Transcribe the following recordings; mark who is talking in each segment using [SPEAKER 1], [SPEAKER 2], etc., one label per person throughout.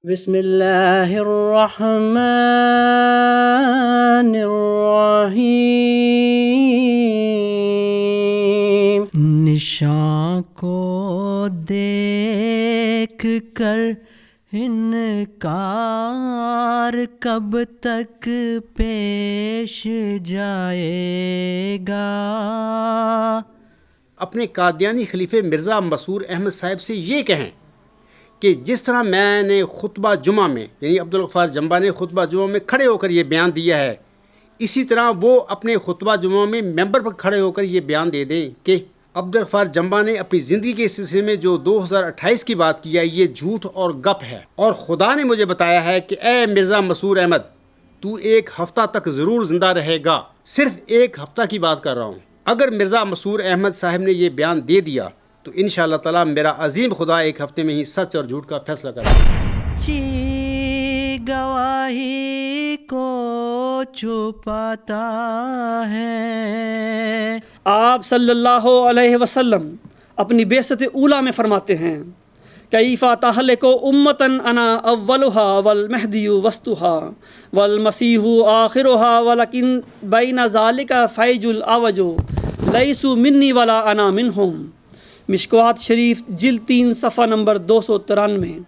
[SPEAKER 1] بسم اللہ الرحمن الرحیم۔ نشان کو دیکھ کر انکار کب تک پیش جائے گا؟
[SPEAKER 2] اپنے قادیانی خلیفے مرزا مسرور احمد صاحب سے یہ کہیں کہ جس طرح میں نے خطبہ جمعہ میں یعنی عبدالغفار جمبا نے خطبہ جمعہ میں کھڑے ہو کر یہ بیان دیا ہے، اسی طرح وہ اپنے خطبہ جمعہ میں ممبر پر کھڑے ہو کر یہ بیان دے دیں کہ عبدالغفار جمبا نے اپنی زندگی کے سلسلے میں جو 2028 کی بات کیا یہ جھوٹ اور گپ ہے، اور خدا نے مجھے بتایا ہے کہ اے مرزا مسرور احمد تو 1 ہفتہ تک ضرور زندہ رہے گا۔ صرف 1 ہفتہ کی بات کر رہا ہوں۔ اگر مرزا مسرور احمد صاحب نے یہ بیان دے دیا تو انشاءاللہ تعالی میرا عظیم خدا 1 ہفتے میں ہی سچ اور جھوٹ کا فیصلہ کرے گا۔
[SPEAKER 1] چی گواہی کو چھپاتا ہے۔
[SPEAKER 3] آپ صلی اللہ علیہ وسلم اپنی بعثت اولیٰ میں فرماتے ہیں کیف تہلک امتن انا اولھا والمہدی وسطھا والمسیح آخرھا ولکن بین ذلک فیج الاعوج لیسوا منی ولا انا منہم۔ مشکوات شریف جلد 3 صفحہ نمبر 293۔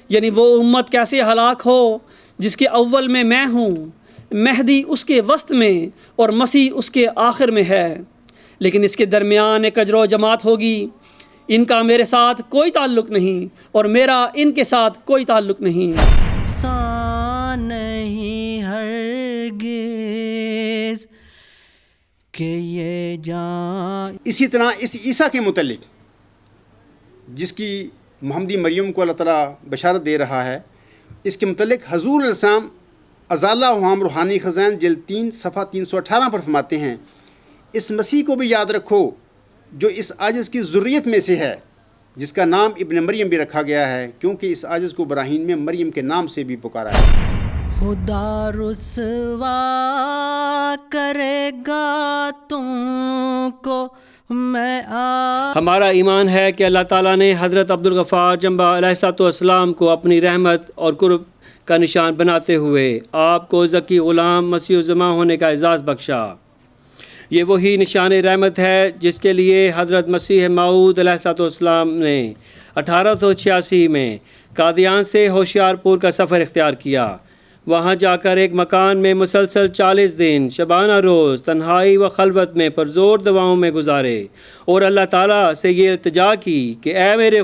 [SPEAKER 3] یعنی وہ امت کیسے ہلاک ہو جس کے اول میں ہوں، مہدی اس کے وسط میں اور مسیح اس کے آخر میں ہے، لیکن اس کے درمیان ایک اجر و جماعت ہوگی۔ ان کا میرے ساتھ کوئی تعلق نہیں اور میرا ان کے ساتھ کوئی تعلق نہیں۔
[SPEAKER 1] سان نہیں ہرگز کہ یہ جان۔
[SPEAKER 2] اسی طرح اس عیسیٰ کے متعلق جس کی محمدی مریم کو اللہ تعالیٰ بشارت دے رہا ہے، اس کے متعلق حضور علیہ السلام ازالہ وہام روحانی خزائن جلد 3 صفحہ 318 پر فرماتے ہیں اس مسیح کو بھی یاد رکھو جو اس عاجز کی ذریت میں سے ہے، جس کا نام ابن مریم بھی رکھا گیا ہے کیونکہ اس عاجز کو براہین میں مریم کے نام سے بھی پکارا ہے۔
[SPEAKER 1] خدا رسوا کرے گا تم کو میں
[SPEAKER 3] ہمارا ایمان ہے کہ اللہ تعالیٰ نے حضرت عبدالغفار جمبا علیہ السلام کو اپنی رحمت اور قرب کا نشان بناتے ہوئے آپ کو ذکی غلام مسیح الزماں ہونے کا اعزاز بخشا۔ یہ وہی نشان رحمت ہے جس کے لیے حضرت مسیح موعود علیہ السلام نے 1886 میں قادیان سے ہوشیار پور کا سفر اختیار کیا۔ وہاں جا کر ایک مکان میں مسلسل 40 دن شبانہ روز تنہائی و خلوت میں پرزور دعاؤں میں گزارے اور اللہ تعالیٰ سے یہ التجا کی کہ اے میرے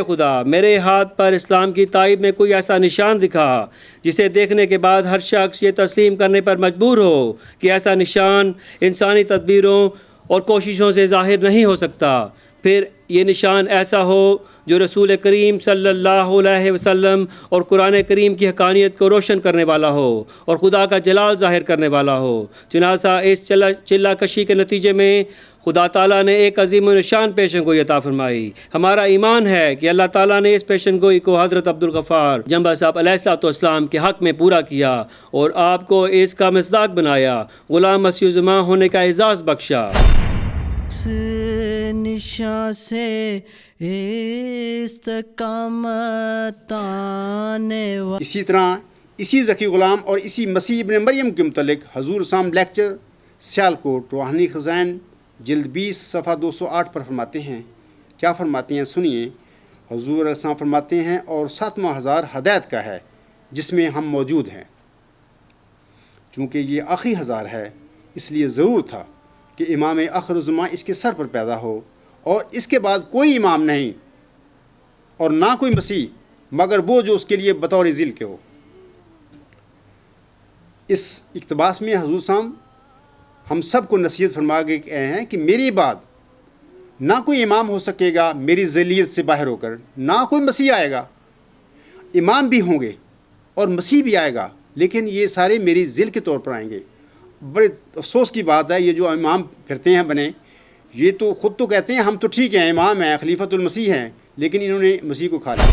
[SPEAKER 3] خدا میرے ہاتھ پر اسلام کی تائید میں کوئی ایسا نشان دکھا جسے دیکھنے کے بعد ہر شخص یہ تسلیم کرنے پر مجبور ہو کہ ایسا نشان انسانی تدبیروں اور کوششوں سے ظاہر نہیں ہو سکتا۔ پھر یہ نشان ایسا ہو جو رسول کریم صلی اللہ علیہ وسلم اور قرآن کریم کی حقانیت کو روشن کرنے والا ہو اور خدا کا جلال ظاہر کرنے والا ہو۔ چنانچہ اس چلہ کشی کے نتیجے میں خدا تعالیٰ نے ایک عظیم و نشان پیشن گوئی عطا فرمائی۔ ہمارا ایمان ہے کہ اللہ تعالیٰ نے اس پیشن گوئی کو حضرت عبدالغفار جمبا صاحب علیہ السلام کے حق میں پورا کیا اور آپ کو اس کا مصداق بنایا، غلام مسیح الزماں ہونے کا اعزاز بخشا۔
[SPEAKER 1] اس نشان سے استقامت آنے والا۔
[SPEAKER 2] اسی طرح اسی ذکی غلام اور اسی مسیح ابن مریم کے متعلق حضور اسلام لیکچر سیالکوٹ روحانی خزائن جلد 20 صفحہ 208 پر فرماتے ہیں۔ کیا فرماتے ہیں سنیے۔ حضور علیہ السلام فرماتے ہیں اور 7واں ہزار ہدایت کا ہے جس میں ہم موجود ہیں۔ چونکہ یہ آخری ہزار ہے اس لیے ضرور تھا کہ امام آخر الزماں اس کے سر پر پیدا ہو، اور اس کے بعد کوئی امام نہیں اور نہ کوئی مسیح مگر وہ جو اس کے لیے بطور ذل کے ہو۔ اس اقتباس میں حضور صاحب ہم سب کو نصیحت فرما کے گئے ہیں کہ میری بعد نہ کوئی امام ہو سکے گا میری ذلیت سے باہر ہو کر، نہ کوئی مسیح آئے گا۔ امام بھی ہوں گے اور مسیح بھی آئے گا لیکن یہ سارے میری ذل کے طور پر آئیں گے۔ بڑے افسوس کی بات ہے یہ جو امام پھرتے ہیں بنے، یہ تو خود تو کہتے ہیں ہم تو ٹھیک ہیں امام ہیں خلیفۃ المسیح ہیں، لیکن انہوں نے مسیح کو کھا لیا۔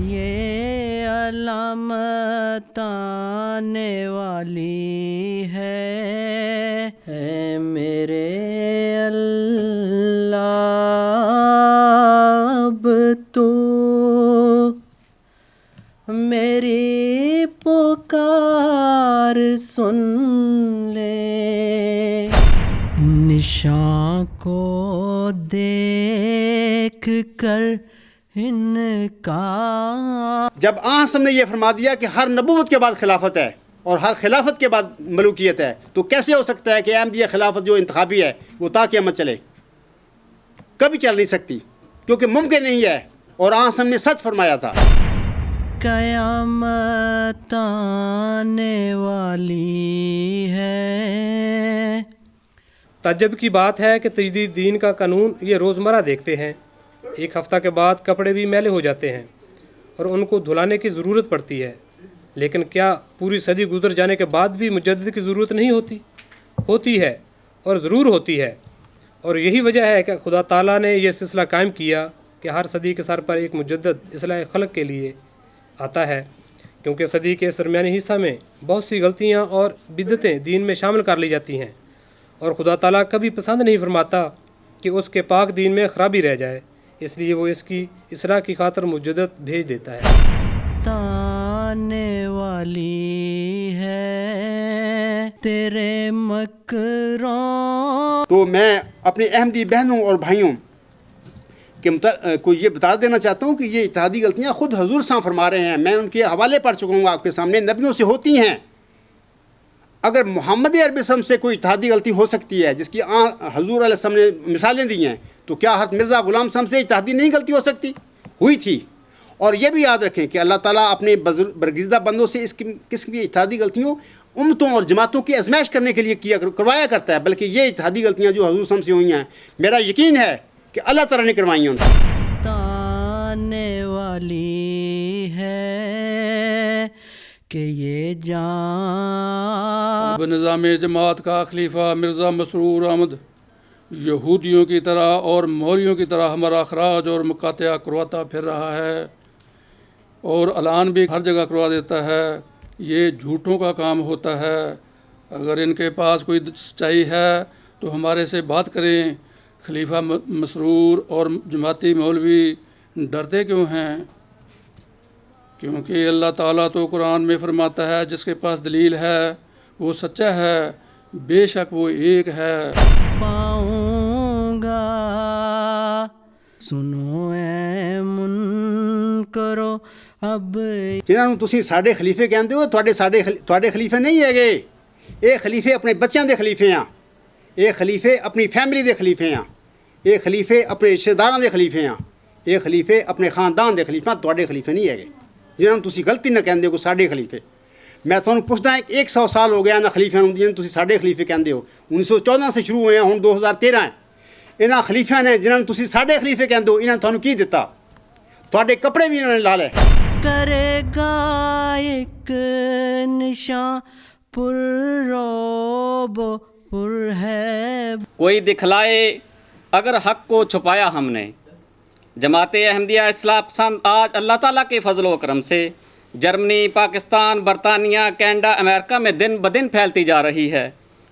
[SPEAKER 1] یہ علامت آنے والی ہے میرے اللہ اب تو میری پکار سن لے، نشان کو دیکھ کر ان کا۔
[SPEAKER 2] جب آن نے یہ فرما دیا کہ ہر نبوت کے بعد خلافت ہے اور ہر خلافت کے بعد ملوکیت ہے، تو کیسے ہو سکتا ہے کہ احمدیہ خلافت جو انتخابی ہے وہ تا قیامت چلے؟ کبھی چل نہیں سکتی، کیونکہ ممکن نہیں ہے، اور آن نے سچ فرمایا تھا۔
[SPEAKER 1] قیامت آنے والی ہے۔
[SPEAKER 4] تعجب کی بات ہے کہ تجدید دین کا قانون یہ روزمرہ دیکھتے ہیں، ایک ہفتہ کے بعد کپڑے بھی میلے ہو جاتے ہیں اور ان کو دھلانے کی ضرورت پڑتی ہے، لیکن کیا پوری صدی گزر جانے کے بعد بھی مجدد کی ضرورت نہیں ہوتی؟ ہوتی ہے، اور ضرور ہوتی ہے، اور یہی وجہ ہے کہ خدا تعالیٰ نے یہ سلسلہ قائم کیا کہ ہر صدی کے سر پر ایک مجدد اصلاح خلق کے لیے آتا ہے، کیونکہ صدی کے درمیانی حصہ میں بہت سی غلطیاں اور بدعتیں دین میں شامل کر لی جاتی ہیں، اور خدا تعالیٰ کبھی پسند نہیں فرماتا کہ اس کے پاک دین میں خرابی رہ جائے، اس لیے وہ اس کی اصلاح کی خاطر مجدد بھیج دیتا ہے۔
[SPEAKER 1] آنے والی ہے تیرے مکروں۔
[SPEAKER 2] تو میں اپنے احمدی بہنوں اور بھائیوں کو یہ بتا دینا چاہتا ہوں کہ یہ اتحادی غلطیاں خود حضور صاحب فرما رہے ہیں، میں ان کے حوالے پڑھ چکا ہوں آپ کے سامنے، نبیوں سے ہوتی ہیں۔ اگر محمد عربی صلی اللہ علیہ وسلم سے کوئی اتحادی غلطی ہو سکتی ہے جس کی حضور علیہ السلام نے مثالیں دی ہیں، تو کیا حضرت مرزا غلام صاحب سے اتحادی نہیں غلطی ہو سکتی؟ ہوئی تھی۔ اور یہ بھی یاد رکھیں کہ اللہ تعالیٰ اپنے برگزیدہ بندوں سے اس قسم کی اتحادی غلطیوں امتوں اور جماعتوں کی آزمائش کرنے کے لیے کروایا کرتا ہے، بلکہ یہ اتحادی غلطیاں جو حضور صلی اللہ علیہ وسلم سے ہوئی ہیں، میرا یقین ہے کہ اللہ تعالیٰ نے کروائی ہیں ان سے۔
[SPEAKER 1] آنے والی ہے کہ یہ جان
[SPEAKER 5] بنظام جماعت کا خلیفہ مرزا مسرور احمد یہودیوں کی طرح اور موریوں کی طرح ہمارا اخراج اور مقاطعہ کرواتا پھر رہا ہے، اور اعلان بھی ہر جگہ کروا دیتا ہے۔ یہ جھوٹوں کا کام ہوتا ہے۔ اگر ان کے پاس کوئی سچائی ہے تو ہمارے سے بات کریں۔ خلیفہ مسرور اور جماعتی مولوی ڈرتے کیوں ہیں؟ کیونکہ اللہ تعالیٰ تو قرآن میں فرماتا ہے جس کے پاس دلیل ہے وہ سچا ہے، بے شک وہ ایک ہے۔
[SPEAKER 1] پاؤں گا سنو اے منکرو اب
[SPEAKER 2] جنہوں تسی ساڈے خلیفے کہندے ہو، تواڈے خلیفے نہیں ہے یہ خلیفے اپنے بچیاں دے خلیفے ہیں، یہ خلیفے اپنی فیملی دے خلیفے ہیں، یہ خلیفے اپنے رشتہ داراں دے خلیفے ہیں، یہ خلیفے اپنے خاندان دے خلیفے ہیں، تواڈے خلیفے نہیں ہے جنہوں تسی غلطی نہ کہندے ہو ساڈے خلیفے۔ میں تھانوں پوچھدا ہاں 100 سال ہو گیا انہاں خلیفیاں نوں جنہوں تسی ساڈے خلیفے کہندے ہو، 1914 سے شروع ہوئے ہیں، ہن 2013 ہے۔ انہاں خلیفیاں نے جنہوں تسی ساڈے خلیفے کہندے ہو، انہاں تھانوں کی دتا؟ تواڈے کپڑے بھی انہوں نے لا لے۔
[SPEAKER 1] کرے گا ایک نشان پر روب پر ہے،
[SPEAKER 6] کوئی دکھلائے اگر حق کو چھپایا ہم نے۔ جماعت احمدیہ اصلاح پسند آج اللہ تعالیٰ کے فضل و کرم سے جرمنی، پاکستان، برطانیہ، کینیڈا، امریکہ میں دن بدن پھیلتی جا رہی ہے۔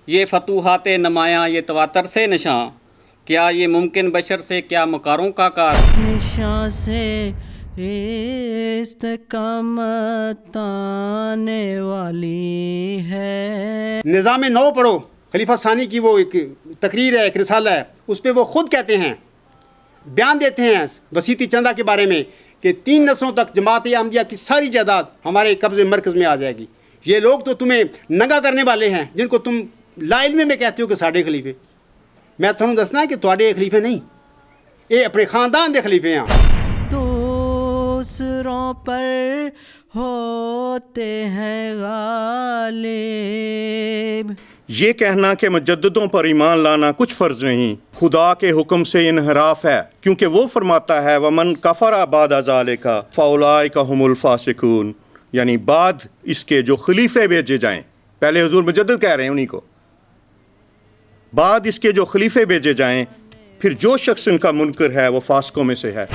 [SPEAKER 6] یہ فتوحات نمایاں، یہ تواتر سے نشاں، کیا یہ ممکن بشر سے، کیا مکاروں کا کار؟
[SPEAKER 1] نشان سے استقامت آنے والی ہے۔
[SPEAKER 2] نظام نو پڑھو، خلیفہ ثانی کی وہ ایک تقریر ہے، ایک رسالہ ہے، اس پہ وہ خود کہتے ہیں، بیان دیتے ہیں وسیطی چندہ کے بارے میں کہ 3 نسلوں تک جماعت احمدیہ کی ساری جائیداد ہمارے قبضے مرکز میں آ جائے گی۔ یہ لوگ تو تمہیں ننگا کرنے والے ہیں جن کو تم لا علمی میں کہتے ہو کہ ساڈے خلیفے۔ میں تمہیں دسنا ہے کہ تواڈے خلیفے نہیں، یہ اپنے خاندان دے خلیفے ہیں۔
[SPEAKER 1] دوسروں پر ہوتے ہیں غالب،
[SPEAKER 7] یہ کہنا کہ مجددوں پر ایمان لانا کچھ فرض نہیں، خدا کے حکم سے انحراف ہے، کیونکہ وہ فرماتا ہے وَمَنْ كَفَرَ بَعْدَ ذَلِكَ فَأُولَٰئِكَ هُمُ الْفَاسِقُونَ، یعنی بعد اس کے جو خلیفے بھیجے جائیں، پہلے حضور مجدد کہہ رہے ہیں انہی کو، بعد اس کے جو خلیفے بھیجے جائیں، پھر جو شخص ان کا منکر ہے وہ فاسقوں میں سے ہے۔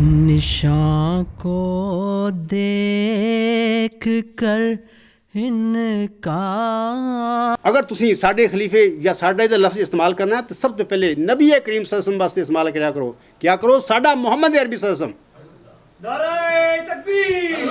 [SPEAKER 1] نشان کو دیکھ کر ان کا۔
[SPEAKER 2] اگر تسی ساڈے خلیفے یا ساڈے دا لفظ استعمال کرنا ہے تو سب سے پہلے نبی کریم صلی اللہ علیہ وسلم واسطے استعمال کیا کرو، ساڈا محمد عربی صلی اللہ علیہ وسلم۔
[SPEAKER 4] نعرہ تکبیر!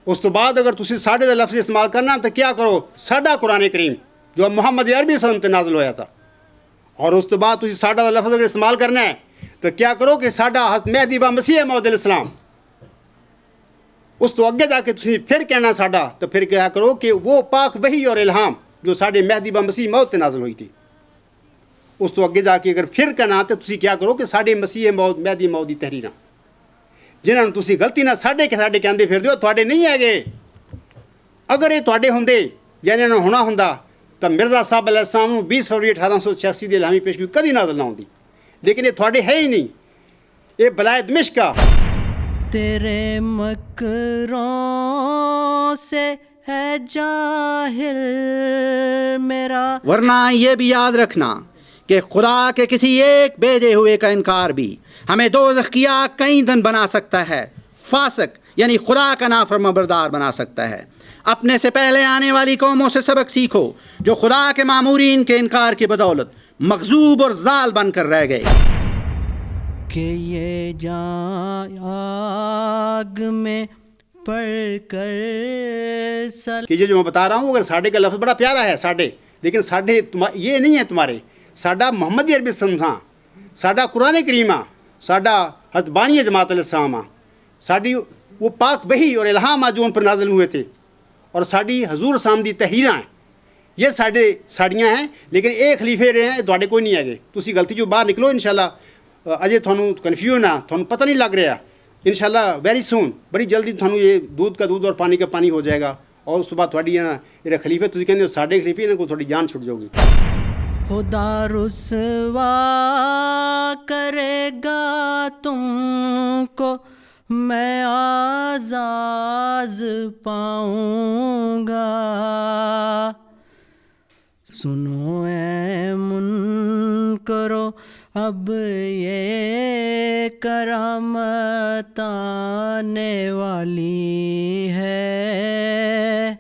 [SPEAKER 2] اس تو بعد اگر تسی ساڈے دا لفظ استعمال کرنا تو کیا کرو ساڈا قرآن کریم جو محمد عربی صلی اللہ علیہ وسلم تے نازل ہویا تھا، اور اس تو بعد تسی ساڈا دا لفظ اگر استعمال کرنا ہے تو کیا کرو کہ ساڈا حضرت مہدی با مسیح موعود علیہ السلام، اس تو اگے جا کے تسی پھر کہنا ساڈا، تو پھر کیا کرو کہ وہ پاک وحی اور الہام جو ساڈے مہدی با مسیح موعود تے نازل ہوئی تھی، اس تو اگے جا کے اگر پھر کہنا تو تسی کیا کرو کہ ساڈے مسیح موعود مہدی موعود دی تحریراں جنہاں نوں تسی غلطی نہ ساڈے کہندے پھردے ہو، تواڈے نہیں ہے گے۔ اگر یہ تواڈے ہوندے یا انہاں نوں ہونا ہوندا تو مرزا صاحب علیہ السلام نوں 20 فروری 1886 دی الہامی پیشگوئی کدی نازل نہ ہوندی، لیکن یہ تواڈے ہے ہی نہیں، یہ بلائے دمشق کا۔
[SPEAKER 1] تیرے مکروں سے ہے جاہل میرا،
[SPEAKER 8] ورنہ یہ بھی یاد رکھنا کہ خدا کے کسی ایک بھیجے ہوئے کا انکار بھی ہمیں دوزخ کی آگ کا ایندھن بنا سکتا ہے، فاسق یعنی خدا کا نافرمان بردار بنا سکتا ہے۔ اپنے سے پہلے آنے والی قوموں سے سبق سیکھو جو خدا کے مامورین کے انکار کی بدولت مغضوب اور ضال بن کر رہ گئے۔
[SPEAKER 1] کہ یہ جان آگ میں پڑ کر
[SPEAKER 2] کہ یہ جو میں بتا رہا ہوں اگر ساڈے کا لفظ بڑا پیارا ہے ساڈے، لیکن ساڈے یہ نہیں ہے تمہارے، ساڈا محمد عربی سمجھاں، ساڈا قرآن کریم آ، ساڈا حضرت بانی جماعت علیہ السلام آ، ساڈی وہ پاک وحی اور الہام آ جو ان پر نازل ہوئے تھے، اور ساڈی حضور صاحب دی تحریراں ہیں، یہ ساڈیاں ہیں، لیکن ایک خلیفے رہے ہیں تواڈے کوئی نہیں ہے گے۔ تسی غلطی جو باہر نکلو انشاءاللہ، اجے تھانوں کنفیوژن آ، تھانوں پتہ نہیں لگ رہا، انشاءاللہ ویری سون بڑی جلدی تھانوں یہ دودھ کا دودھ اور پانی کا پانی ہو جائے گا، اور اس کے بعد تھوڑی جڑے خلیفے تسی کہندے ہو ساڈے خلیفے انہاں کو تھوڑی جان چھٹ جاؤ گی۔
[SPEAKER 1] خدا رسوا کرے گا تم کو، میں آزاز پاؤں گا۔ سنو اے منکرو اب یہ کرامت آنے والی ہے،